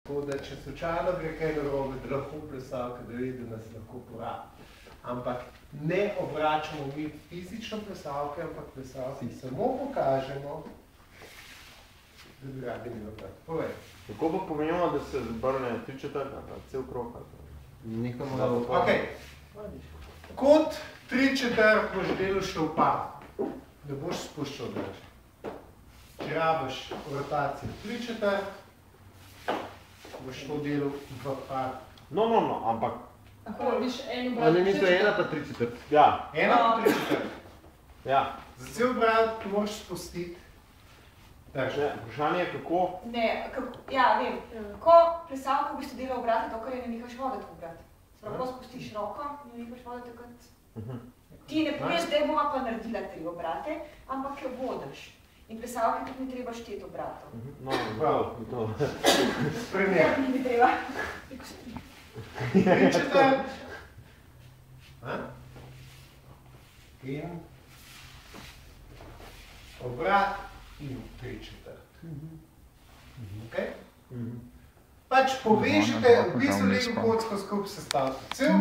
Tako da, če slučajno gre kaj narobe, da lahko plesalka, da vidi, da nas lahko porabi. Ampak ne obračamo mi fizično plesalke, ampak plesalke samo pokažemo, da bi radi mi obrati. Povej. Kako pa pomenimo, da se zbrne 3/4, cel krog? Okay. Kot 3/4 boš delal še v par, da boš spuščal drž. Če rabiš rotacijo 3/4, boš to delal v par. No, ampak... Ali ni to 1 pa 3/4? Ja. 1 pa 3/4. Ja. Za cel obrat moraš spustiti. Vprašanje je kako? Ne, ja, vem. Ko plesalko v bistvu dela obrate, dokaj ne nehaš voditi obrat. Spravo spustiš roko in ne nehaš voditi takrat. Ti ne poveš, da bova pa naredila 3 obrate, ampak jo vodiš. In plesalke tudi ni treba šteti obratov. No, to. Primer. Ni treba. 3/4. In obrat in 3/4. Okay? Pač povežite, v bistvu lego kocko skupaj sestavite.